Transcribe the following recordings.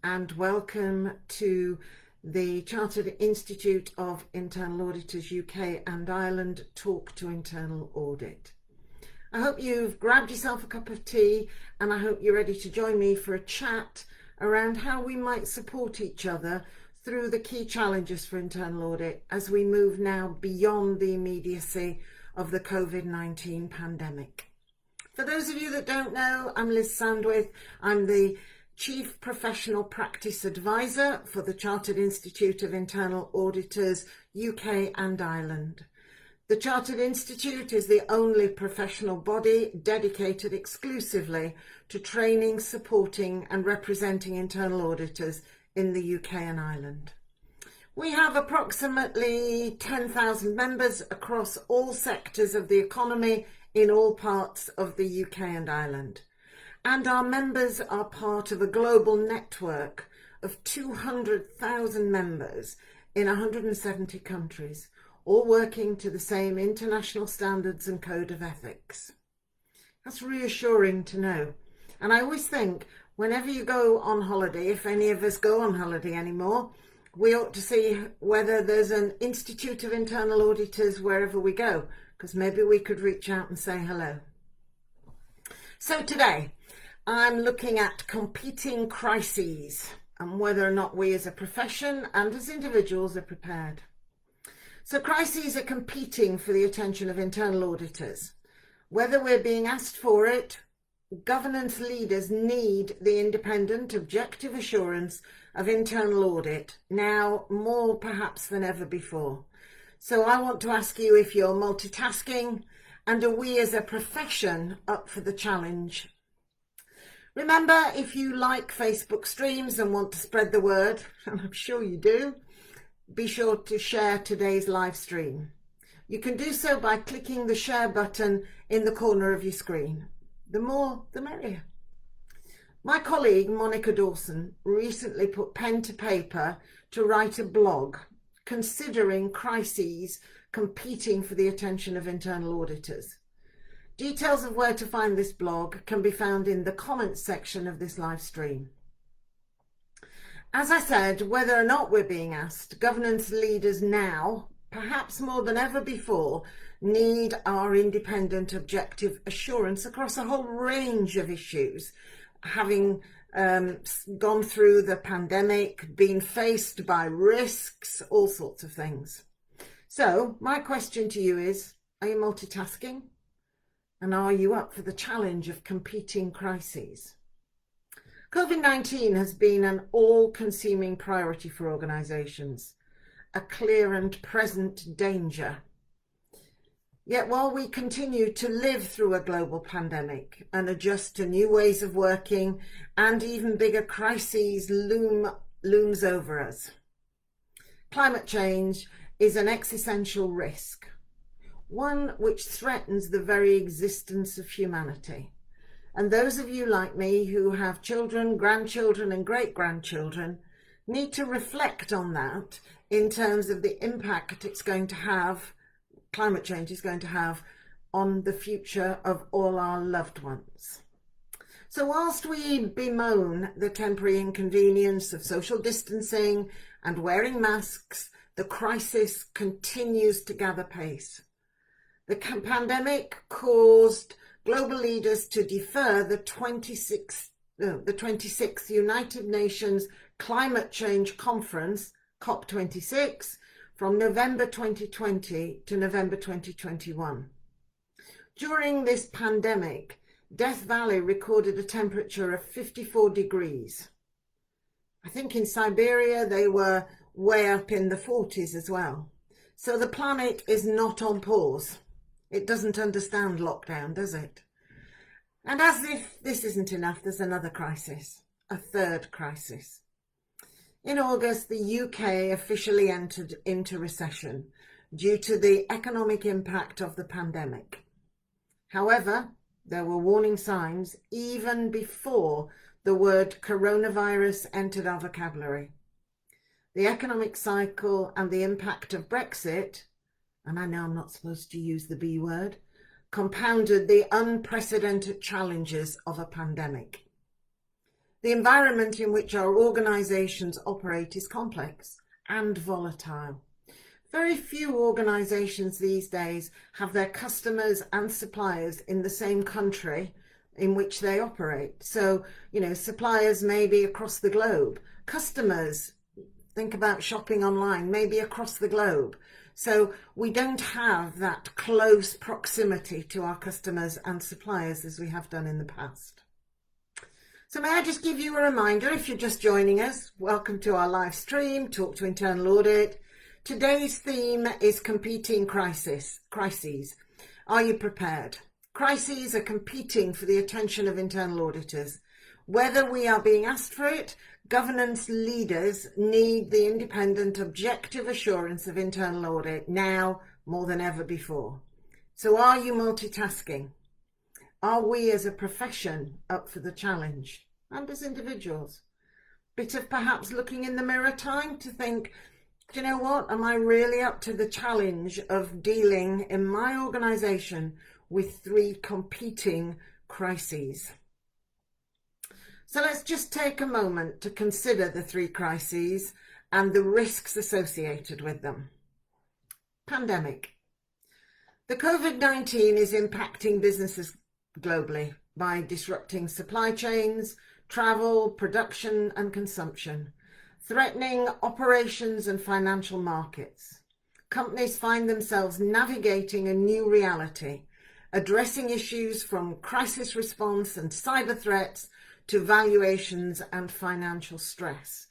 and welcome to the Chartered Institute of Internal Auditors UK and Ireland Talk to Internal Audit. I hope you've grabbed yourself a cup of tea and I hope you're ready to join me for a chat around how we might support each other through the key challenges for internal audit as we move now beyond the immediacy of the COVID-19 pandemic. For those of you that don't know, I'm Liz Sandwith. I'm the Chief Professional Practice Advisor for the Chartered Institute of Internal Auditors UK and Ireland. The Chartered Institute is the only professional body dedicated exclusively to training, supporting and representing internal auditors in the UK and Ireland. We have approximately 10,000 members across all sectors of the economy in all parts of the UK and Ireland. And our members are part of a global network of 200,000 members in 170 countries, all working to the same international standards and code of ethics. That's reassuring to know. And I always think whenever you go on holiday, if any of us go on holiday anymore, we ought to see whether there's an Institute of Internal Auditors wherever we go, because maybe we could reach out and say hello. So today, I'm looking at competing crises and whether or not we as a profession and as individuals are prepared. So crises are competing for the attention of internal auditors. Whether we're being asked for it, governance leaders need the independent, objective assurance of internal audit, now more perhaps than ever before. So I want to ask you if you're multitasking and are we as a profession up for the challenge? Remember, if you like Facebook streams and want to spread the word, and I'm sure you do, be sure to share today's live stream. You can do so by clicking the share button in the corner of your screen. The more, the merrier. My colleague, Monica Dawson, recently put pen to paper to write a blog considering crises competing for the attention of internal auditors. Details of where to find this blog can be found in the comments section of this live stream. As I said, whether or not we're being asked, governance leaders now, perhaps more than ever before, need our independent, objective assurance across a whole range of issues, having gone through the pandemic, been faced by risks, all sorts of things. So my question to you is, are you multitasking? And are you up for the challenge of competing crises? COVID-19 has been an all-consuming priority for organisations, a clear and present danger. Yet while we continue to live through a global pandemic and adjust to new ways of working, and even bigger crises looms over us. Climate change is an existential risk, one which threatens the very existence of humanity. And those of you like me who have children, grandchildren and great-grandchildren need to reflect on that in terms of the impact it's going to have, climate change is going to have on the future of all our loved ones. So whilst we bemoan the temporary inconvenience of social distancing and wearing masks, the crisis continues to gather pace. The pandemic caused global leaders to defer the 26th United Nations Climate Change Conference, COP26, from November 2020 to November 2021. During this pandemic, Death Valley recorded a temperature of 54 degrees. I think in Siberia they were way up in the 40s as well. So the planet is not on pause. It doesn't understand lockdown, does it? And as if this isn't enough, there's another crisis, a third crisis. In August, the UK officially entered into recession due to the economic impact of the pandemic. However, there were warning signs even before the word coronavirus entered our vocabulary. The economic cycle and the impact of Brexit, and I know I'm not supposed to use the B word, compounded the unprecedented challenges of a pandemic. The environment in which our organisations operate is complex and volatile. Very few organisations these days have their customers and suppliers in the same country in which they operate. So, suppliers may be across the globe. Customers, think about shopping online, maybe across the globe. So we don't have that close proximity to our customers and suppliers as we have done in the past. So may I just give you a reminder, if you're just joining us, welcome to our live stream, Talk to Internal Audit. Today's theme is competing crises. Are you prepared? Crises are competing for the attention of internal auditors. Whether we are being asked for it, governance leaders need the independent, objective assurance of internal audit now more than ever before. So are you multitasking? Are we as a profession up for the challenge? And as individuals? Bit of perhaps looking in the mirror time to think, do you know what? Am I really up to the challenge of dealing in my organisation with 3 competing crises? So let's just take a moment to consider the 3 crises and the risks associated with them. Pandemic. The COVID-19 is impacting businesses globally by disrupting supply chains, travel, production and consumption, threatening operations and financial markets. Companies find themselves navigating a new reality, addressing issues from crisis response and cyber threats to valuations and financial stress.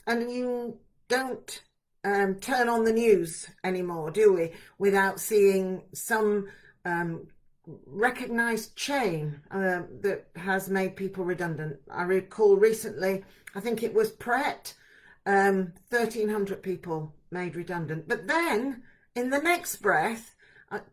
And you don't turn on the news anymore, do we, without seeing some recognised chain that has made people redundant. I recall recently, I think it was Pret, 1,300 people made redundant. But then, in the next breath,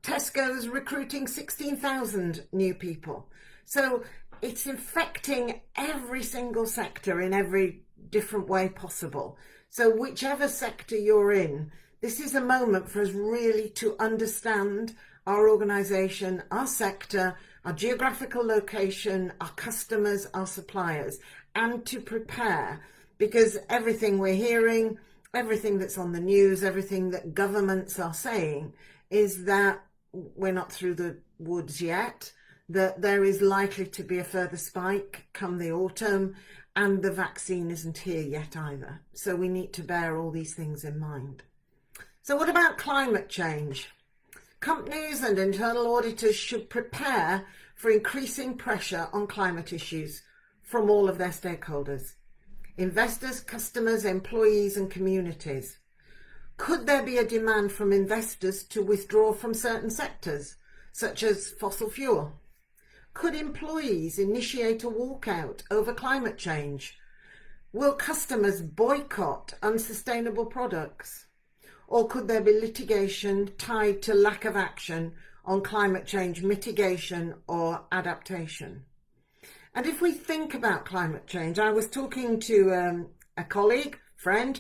Tesco's recruiting 16,000 new people. So it's infecting every single sector in every different way possible. So whichever sector you're in, this is a moment for us really to understand our organisation, our sector, our geographical location, our customers, our suppliers, and to prepare, because everything we're hearing, everything that's on the news, everything that governments are saying is that we're not through the woods yet, that there is likely to be a further spike come the autumn, and the vaccine isn't here yet either. So we need to bear all these things in mind. So what about climate change? Companies and internal auditors should prepare for increasing pressure on climate issues from all of their stakeholders: investors, customers, employees and communities. Could there be a demand from investors to withdraw from certain sectors, such as fossil fuel? Could employees initiate a walkout over climate change? Will customers boycott unsustainable products? Or could there be litigation tied to lack of action on climate change mitigation or adaptation? And if we think about climate change, I was talking to a colleague, friend,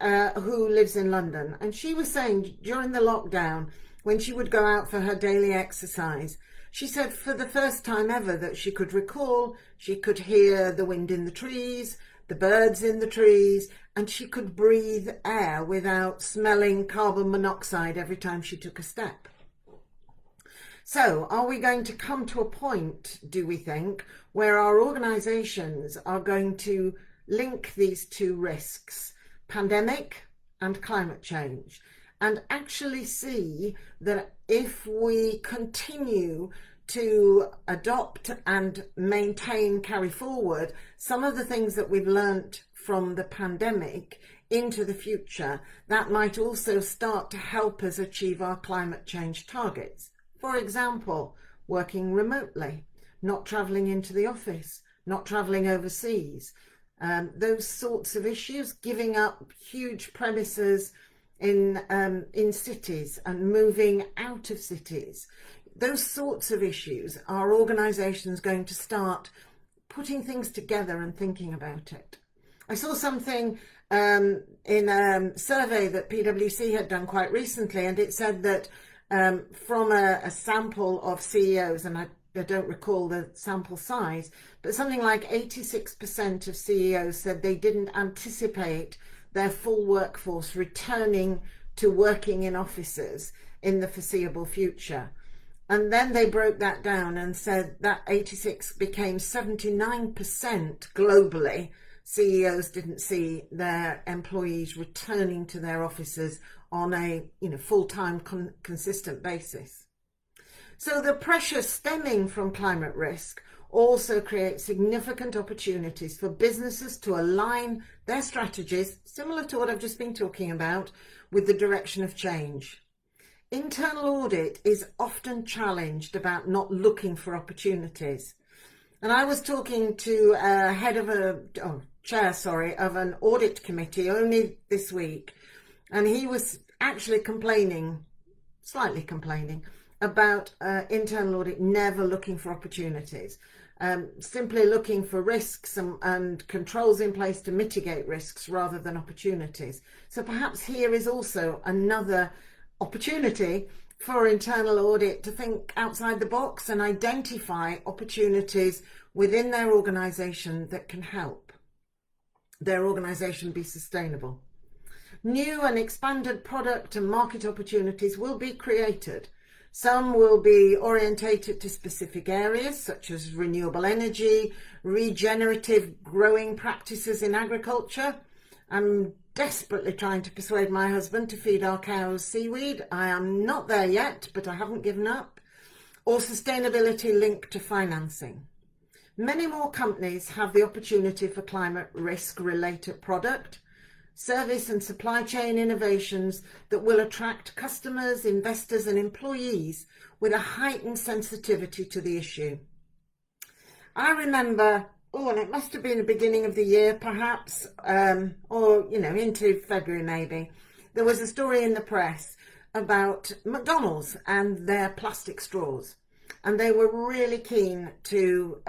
who lives in London, and she was saying during the lockdown, when she would go out for her daily exercise, she said for the first time ever that she could recall, she could hear the wind in the trees, the birds in the trees, and she could breathe air without smelling carbon monoxide every time she took a step. So are we going to come to a point, do we think, where our organisations are going to link these 2 risks, pandemic and climate change, and actually see that if we continue to adopt and maintain, carry forward some of the things that we've learnt from the pandemic into the future, that might also start to help us achieve our climate change targets? For example, working remotely, not travelling into the office, not travelling overseas, those sorts of issues, giving up huge premises in cities and moving out of cities. Those sorts of issues, are organisations going to start putting things together and thinking about it? I saw something in a survey that PwC had done quite recently, and it said that from a sample of CEOs, and I I don't recall the sample size, but something like 86% of CEOs said they didn't anticipate their full workforce returning to working in offices in the foreseeable future. And then they broke that down and said that 86 became 79% globally. CEOs didn't see their employees returning to their offices on a full-time consistent basis. So the pressure stemming from climate risk also creates significant opportunities for businesses to align their strategies, similar to what I've just been talking about, with the direction of change. Internal audit is often challenged about not looking for opportunities. And I was talking to a chair of an audit committee only this week, and he was actually slightly complaining about internal audit never looking for opportunities, simply looking for risks and controls in place to mitigate risks rather than opportunities. So perhaps here is also another opportunity for internal audit to think outside the box and identify opportunities within their organisation that can help their organisation be sustainable. New and expanded product and market opportunities will be created. Some will be orientated to specific areas such as renewable energy, regenerative growing practices in agriculture. I'm desperately trying to persuade my husband to feed our cows seaweed. I am not there yet, but I haven't given up. Or sustainability linked to financing. Many more companies have the opportunity for climate risk related product, service and supply chain innovations that will attract customers, investors and employees with a heightened sensitivity to the issue. I remember, and it must have been the beginning of the year perhaps, or into February maybe, there was a story in the press about McDonald's and their plastic straws. And they were really keen to,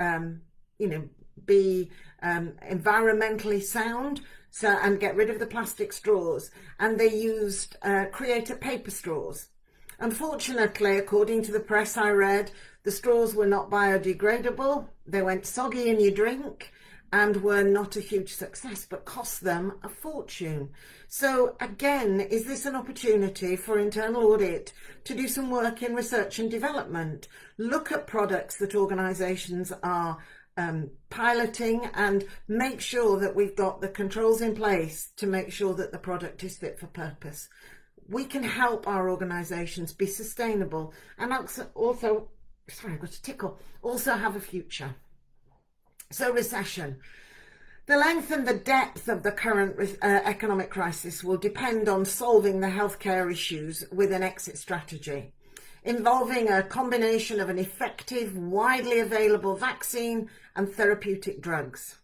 be environmentally sound, and get rid of the plastic straws, and they used created paper straws. Unfortunately, according to the press I read, the straws were not biodegradable, they went soggy in your drink and were not a huge success, but cost them a fortune. So again, is this an opportunity for internal audit to do some work in research and development, look at products that organisations are piloting and make sure that we've got the controls in place to make sure that the product is fit for purpose. We can help our organisations be sustainable and also have a future. So recession. The length and the depth of the current economic crisis will depend on solving the healthcare issues with an exit strategy, involving a combination of an effective, widely available vaccine and therapeutic drugs.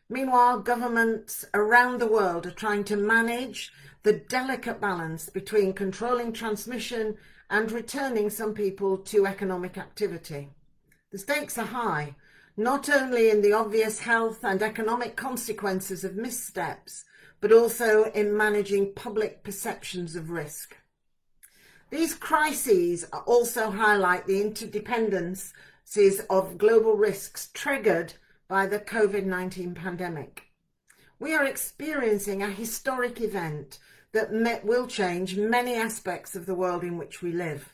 Meanwhile, governments around the world are trying to manage the delicate balance between controlling transmission and returning some people to economic activity. The stakes are high, not only in the obvious health and economic consequences of missteps, but also in managing public perceptions of risk. These crises also highlight the interdependencies of global risks triggered by the COVID-19 pandemic. We are experiencing a historic event that will change many aspects of the world in which we live.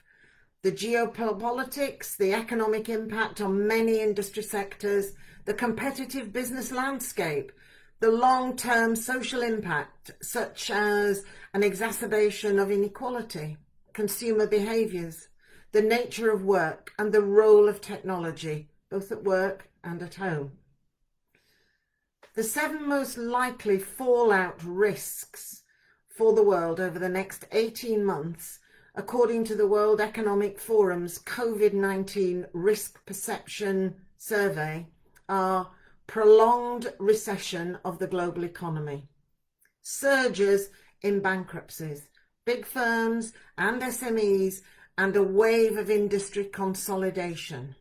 The geopolitics, the economic impact on many industry sectors, the competitive business landscape, the long-term social impact, such as an exacerbation of inequality, consumer behaviours, the nature of work and the role of technology, both at work and at home. The 7 most likely fallout risks for the world over the next 18 months, according to the World Economic Forum's COVID-19 Risk Perception Survey, are prolonged recession of the global economy, surges in bankruptcies, big firms and SMEs, and a wave of industry consolidation,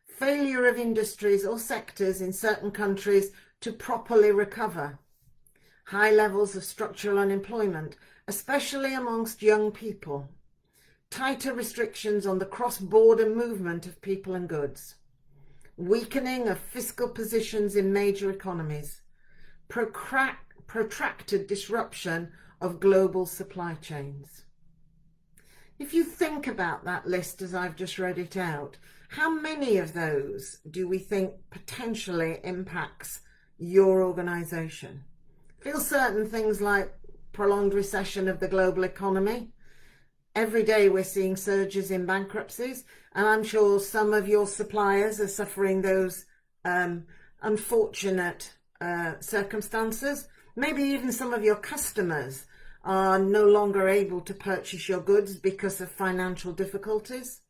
failure of industries or sectors in certain countries to properly recover, high levels of structural unemployment, especially amongst young people, tighter restrictions on the cross-border movement of people and goods, weakening of fiscal positions in major economies, protracted disruption of global supply chains. If you think about that list as I've just read it out, how many of those do we think potentially impacts your organisation? Feel certain things like prolonged recession of the global economy. Every day we're seeing surges in bankruptcies, and I'm sure some of your suppliers are suffering those unfortunate circumstances. Maybe even some of your customers are no longer able to purchase your goods because of financial difficulties.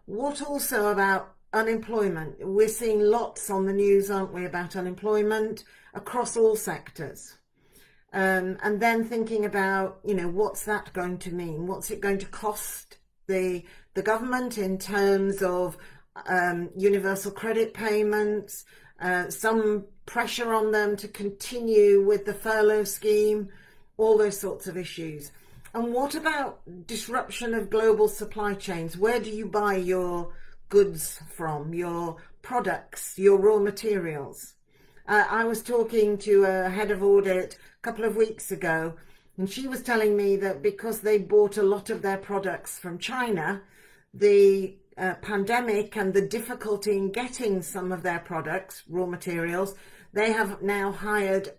What also about unemployment? We're seeing lots on the news, aren't we, about unemployment across all sectors. And then thinking about, what's that going to mean? What's it going to cost the government in terms of universal credit payments, some pressure on them to continue with the furlough scheme, all those sorts of issues. And what about disruption of global supply chains? Where do you buy your goods from, your products, your raw materials? I was talking to a head of audit a couple of weeks ago, and she was telling me that because they bought a lot of their products from China, the pandemic and the difficulty in getting some of their products, raw materials, they have now hired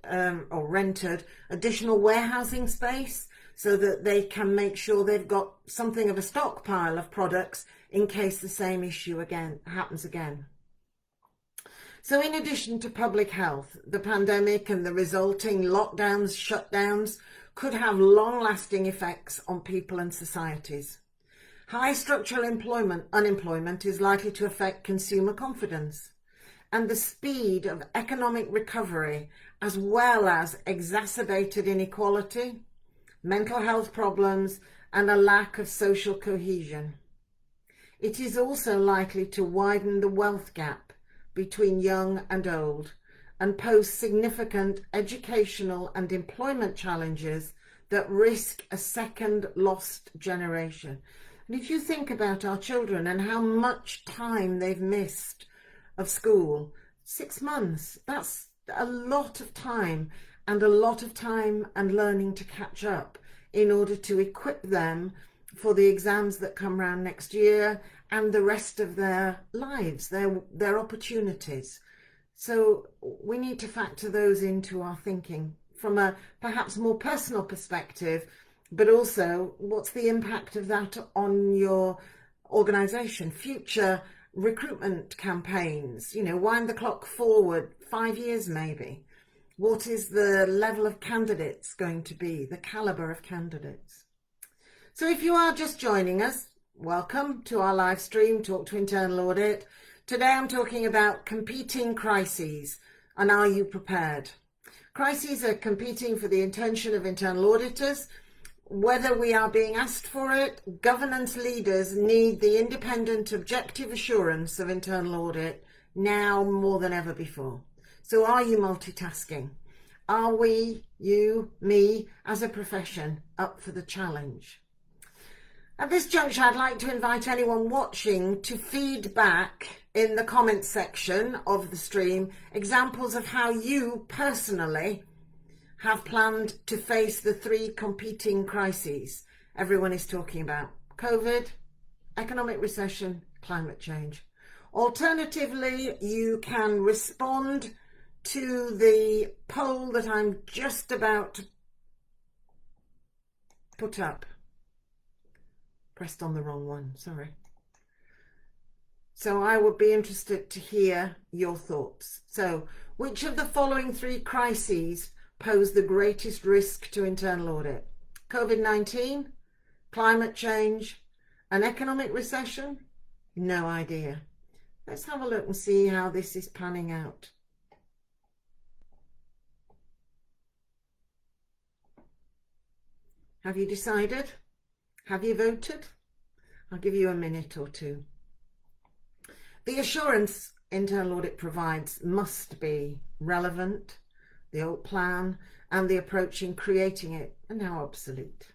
or rented additional warehousing space so that they can make sure they've got something of a stockpile of products in case the same issue happens again. So in addition to public health, the pandemic and the resulting lockdowns, shutdowns could have long-lasting effects on people and societies. High structural unemployment is likely to affect consumer confidence and the speed of economic recovery, as well as exacerbated inequality, mental health problems, and a lack of social cohesion. It is also likely to widen the wealth gap between young and old and pose significant educational and employment challenges that risk a second lost generation. And if you think about our children and how much time they've missed of school, 6 months, that's a lot of time and learning to catch up in order to equip them for the exams that come round next year and the rest of their lives, their opportunities. So we need to factor those into our thinking from a perhaps more personal perspective, but also what's the impact of that on your organisation, future recruitment campaigns, wind the clock forward 5 years maybe. What is the level of candidates going to be, the calibre of candidates? So if you are just joining us, welcome to our live stream, Talk to Internal Audit. Today I'm talking about competing crises and are you prepared? Crises are competing for the attention of internal auditors. Whether we are being asked for it, governance leaders need the independent, objective assurance of internal audit now more than ever before. So are you multitasking? Are we, you, me, as a profession, up for the challenge? At this juncture, I'd like to invite anyone watching to feed back in the comments section of the stream examples of how you personally have planned to face the 3 competing crises everyone is talking about: COVID, economic recession, climate change. Alternatively, you can respond to the poll that I'm just about to put up. Pressed on the wrong one, sorry. So I would be interested to hear your thoughts. So which of the following 3 crises pose the greatest risk to internal audit? COVID-19, climate change, an economic recession? No idea. Let's have a look and see how this is panning out. Have you decided? Have you voted? I'll give you a minute or two. The assurance internal audit provides must be relevant. The old plan and the approach in creating it are now obsolete.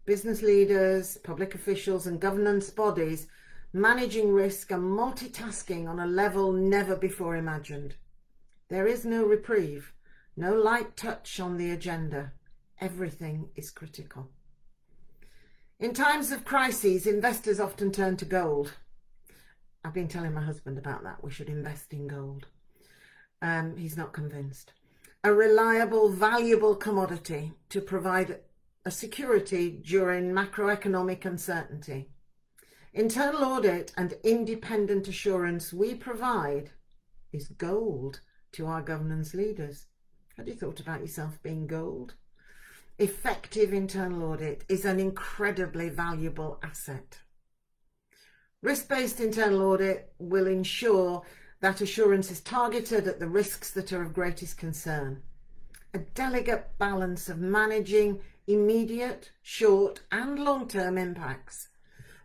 business leaders, public officials and governance bodies managing risk and multitasking on a level never before imagined. There is no reprieve, no light touch on the agenda. Everything is critical. In times of crises, investors often turn to gold. I've been telling my husband about that. We should invest in gold. He's not convinced. A reliable, valuable commodity to provide a security during macroeconomic uncertainty. Internal audit and independent assurance we provide is gold to our governance leaders. Have you thought about yourself being gold? Effective internal audit is an incredibly valuable asset. Risk-based internal audit will ensure that assurance is targeted at the risks that are of greatest concern. A delicate balance of managing immediate, short and long-term impacts.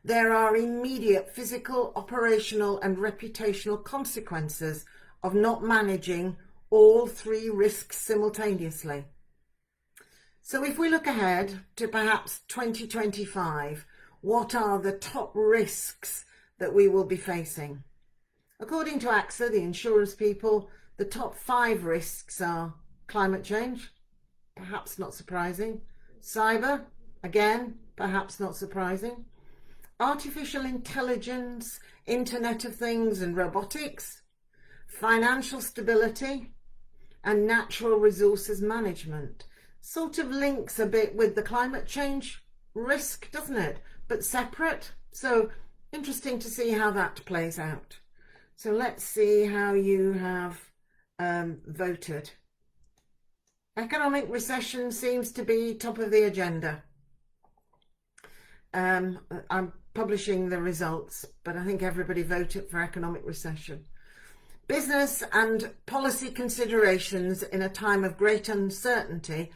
There are immediate physical, operational and reputational consequences of not managing all three risks simultaneously. So if we look ahead to perhaps 2025, what are the top risks that we will be facing? According to AXA, the insurance people, the top 5 risks are climate change, perhaps not surprising. Cyber, again, perhaps not surprising. Artificial intelligence, Internet of Things and robotics. Financial stability and natural resources management. Sort of links a bit with the climate change risk, doesn't it? But separate. So interesting to see how that plays out. So let's see how you have voted. Economic recession seems to be top of the agenda. I'm publishing the results, but I think everybody voted for economic recession. Business and policy considerations in a time of great uncertainty.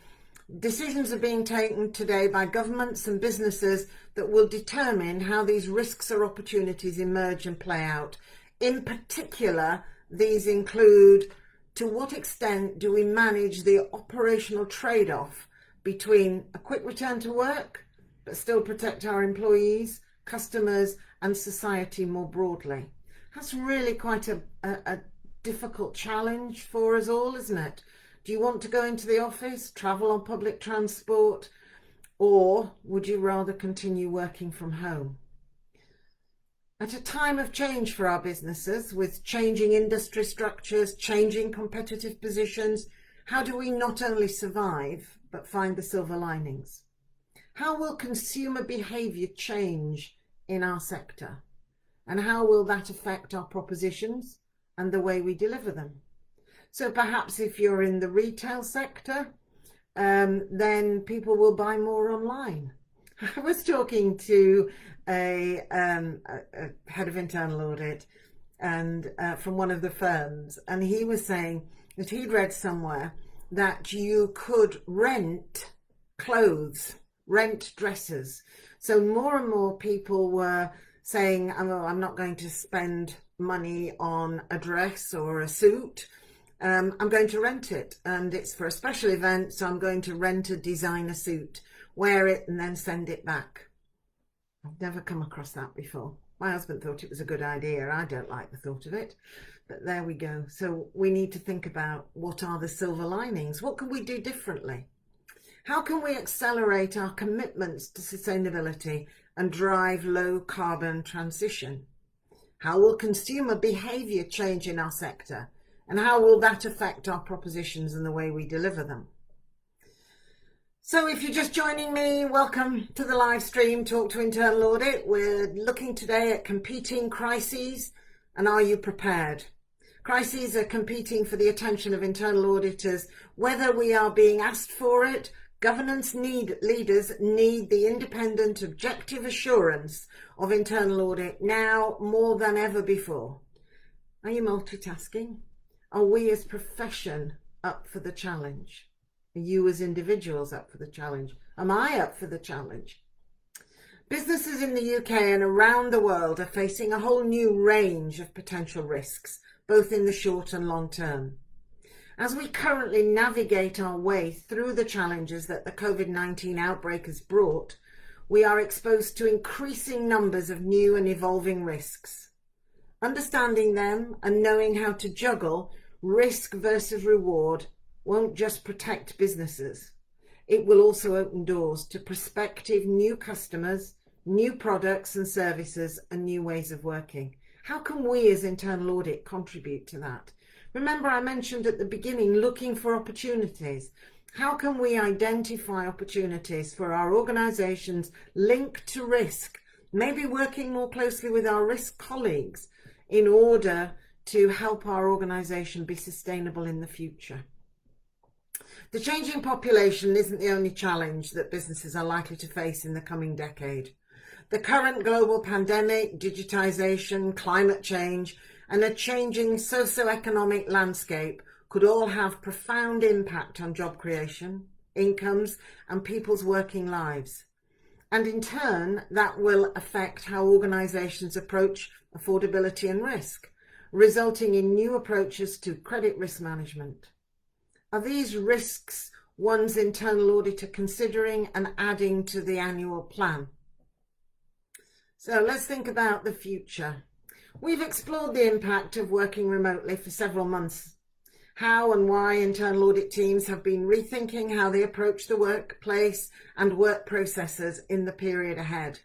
Decisions are being taken today by governments and businesses that will determine how these risks or opportunities emerge and play out. In particular, these include: to what extent do we manage the operational trade-off between a quick return to work, but still protect our employees, customers and society more broadly? That's really quite a difficult challenge for us all, isn't it? Do you want to go into the office, travel on public transport, or would you rather continue working from home? At a time of change for our businesses, with changing industry structures, changing competitive positions, how do we not only survive, but find the silver linings? How will consumer behaviour change in our sector? And how will that affect our propositions and the way we deliver them? So perhaps if you're in the retail sector, then people will buy more online. I was talking to a head of internal audit and from one of the firms, and he was saying that he'd read somewhere that you could rent clothes, rent dresses. So more and more people were saying, oh, I'm not going to spend money on a dress or a suit. I'm going to rent it, and it's for a special event, so I'm going to rent a designer suit, wear it and then send it back. I've never come across that before. My husband thought it was a good idea. I don't like the thought of it, but there we go. So we need to think about what are the silver linings? What can we do differently? How can we accelerate our commitments to sustainability and drive low carbon transition? How will consumer behaviour change in our sector? And how will that affect our propositions and the way we deliver them? So if you're just joining me, welcome to the live stream, Talk to Internal Audit. We're looking today at competing crises and are you prepared? Crises are competing for the attention of internal auditors, whether we are being asked for it. Governance leaders need the independent, objective assurance of internal audit now more than ever before. Are you multitasking? Are we as profession up for the challenge? Are you as individuals up for the challenge? Am I up for the challenge? Businesses in the UK and around the world are facing a whole new range of potential risks, both in the short and long term. As we currently navigate our way through the challenges that the COVID-19 outbreak has brought, we are exposed to increasing numbers of new and evolving risks. Understanding them and knowing how to juggle risk versus reward won't just protect businesses. It will also open doors to prospective new customers, new products and services, and new ways of working. How can we as Internal Audit contribute to that? Remember, I mentioned at the beginning, looking for opportunities. How can we identify opportunities for our organisations linked to risk, maybe working more closely with our risk colleagues in order to help our organisation be sustainable in the future? The changing population isn't the only challenge that businesses are likely to face in the coming decade. The current global pandemic, digitisation, climate change, and a changing socio-economic landscape could all have profound impact on job creation, incomes, and people's working lives. And in turn, that will affect how organisations approach affordability and risk, resulting in new approaches to credit risk management. Are these risks ones Internal Audit are considering and adding to the annual plan? So let's think about the future. We've explored the impact of working remotely for several months. How and why internal audit teams have been rethinking how they approach the workplace and work processes in the period ahead.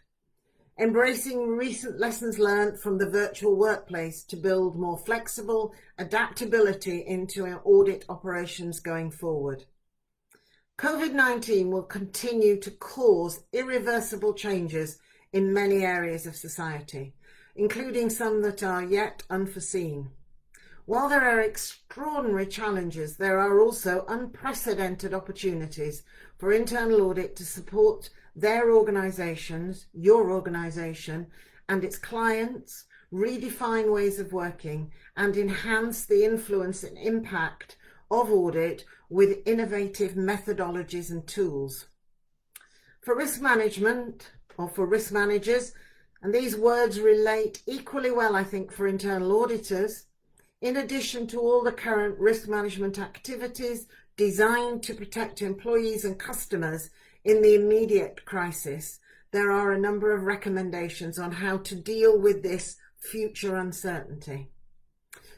Embracing recent lessons learned from the virtual workplace to build more flexible adaptability into our audit operations going forward. COVID-19 will continue to cause irreversible changes in many areas of society, including some that are yet unforeseen. While there are extraordinary challenges, there are also unprecedented opportunities for internal audit to support their organisations, your organisation, and its clients, redefine ways of working, and enhance the influence and impact of audit with innovative methodologies and tools. For risk management, or for risk managers, and these words relate equally well, I think, for internal auditors, in addition to all the current risk management activities designed to protect employees and customers in the immediate crisis, there are a number of recommendations on how to deal with this future uncertainty.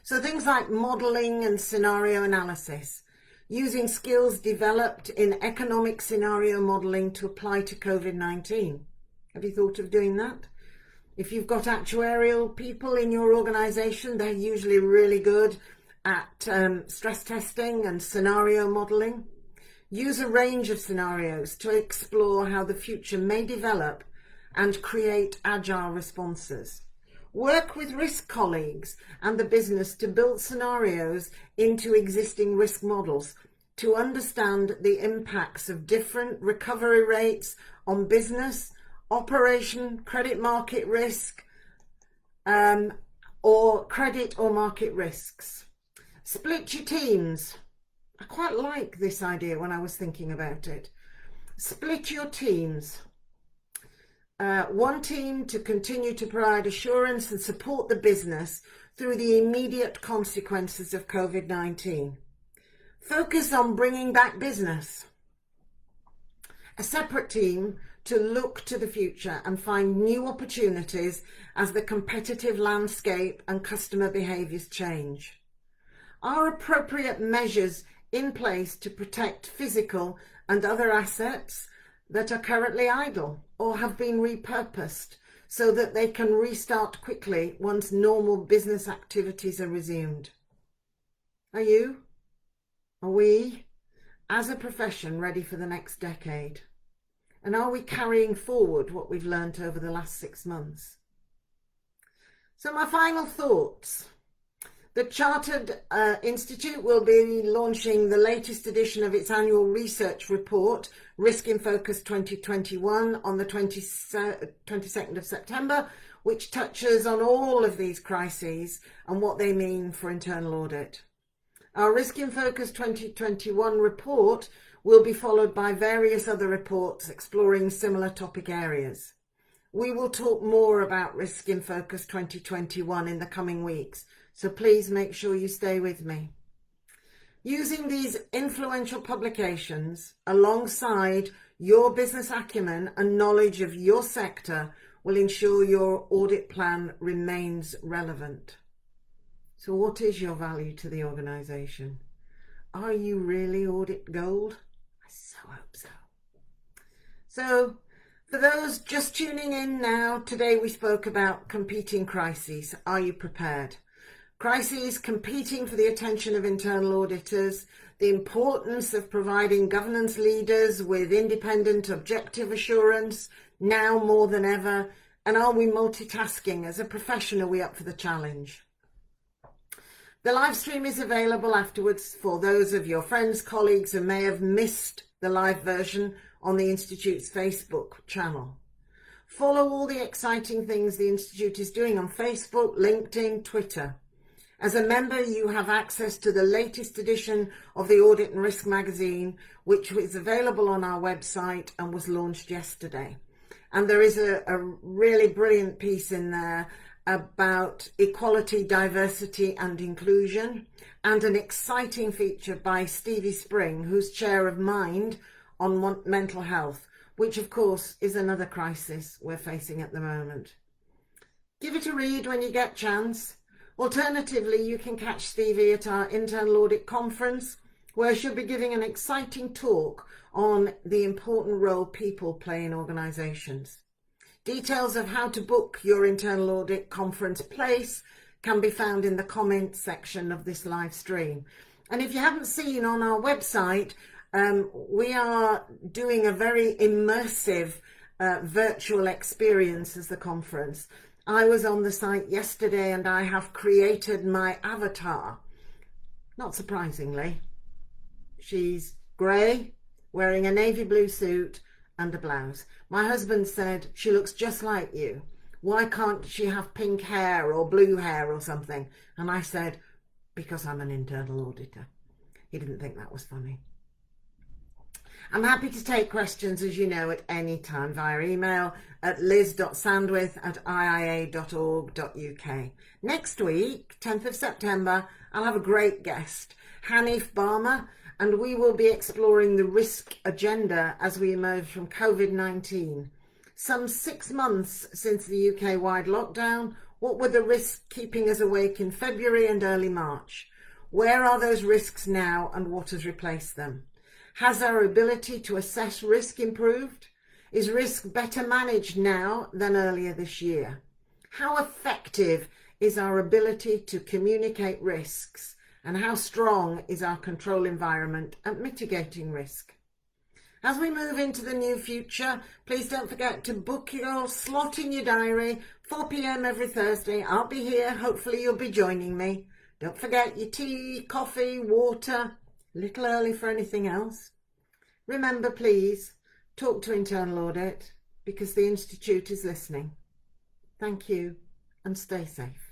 So things like modelling and scenario analysis, using skills developed in economic scenario modelling to apply to COVID-19. Have you thought of doing that? If you've got actuarial people in your organisation, they're usually really good at stress testing and scenario modelling. Use a range of scenarios to explore how the future may develop and create agile responses. Work with risk colleagues and the business to build scenarios into existing risk models to understand the impacts of different recovery rates on business, operation, credit market risk, or credit or market risks. Split your teams. I quite like this idea when I was thinking about it. Split your teams. One team to continue to provide assurance and support the business through the immediate consequences of COVID-19. Focus on bringing back business. A separate team to look to the future and find new opportunities as the competitive landscape and customer behaviours change. Are appropriate measures in place to protect physical and other assets that are currently idle or have been repurposed so that they can restart quickly once normal business activities are resumed? Are you? Are we, as a profession, ready for the next decade? And are we carrying forward what we've learnt over the last 6 months? So my final thoughts. The Chartered Institute will be launching the latest edition of its annual research report, Risk in Focus 2021, on the 22nd of September, which touches on all of these crises and what they mean for internal audit. Our Risk in Focus 2021 report will be followed by various other reports exploring similar topic areas. We will talk more about Risk in Focus 2021 in the coming weeks, so please make sure you stay with me. Using these influential publications alongside your business acumen and knowledge of your sector will ensure your audit plan remains relevant. So what is your value to the organisation? Are you really audit gold? I so hope so. So for those just tuning in now, today we spoke about competing crises. Are you prepared? Crises competing for the attention of internal auditors, the importance of providing governance leaders with independent, objective assurance, now more than ever, and are we multitasking? As a profession, are we up for the challenge? The live stream is available afterwards for those of your friends, colleagues who may have missed the live version on the Institute's Facebook channel. Follow all the exciting things the Institute is doing on Facebook, LinkedIn, Twitter. As a member, you have access to the latest edition of the Audit and Risk magazine, which is available on our website and was launched yesterday. And there is a really brilliant piece in there about equality, diversity and inclusion, and an exciting feature by Stevie Spring, who's chair of Mind on mental health, which of course is another crisis we're facing at the moment. Give it a read when you get a chance. Alternatively, you can catch Stevie at our Internal Audit conference, where she'll be giving an exciting talk on the important role people play in organisations. Details of how to book your Internal Audit conference place can be found in the comments section of this live stream. And if you haven't seen on our website, we are doing a very immersive virtual experience as the conference. I was on the site yesterday and I have created my avatar. Not surprisingly, she's grey, wearing a navy blue suit and a blouse. My husband said, she looks just like you. Why can't she have pink hair or blue hair or something? And I said, because I'm an internal auditor. He didn't think that was funny. I'm happy to take questions, as you know, at any time via email at liz.sandwith@iia.org.uk. Next week, 10th of September, I'll have a great guest, Hanif Barma, and we will be exploring the risk agenda as we emerge from COVID-19. Some 6 months since the UK-wide lockdown, what were the risks keeping us awake in February and early March? Where are those risks now and what has replaced them? Has our ability to assess risk improved? Is risk better managed now than earlier this year? How effective is our ability to communicate risks? And how strong is our control environment at mitigating risk? As we move into the new future, please don't forget to book your slot in your diary, 4 p.m. every Thursday. I'll be here. Hopefully you'll be joining me. Don't forget your tea, coffee, water. A little early for anything else. Remember, please, talk to Internal Audit because the Institute is listening. Thank you and stay safe.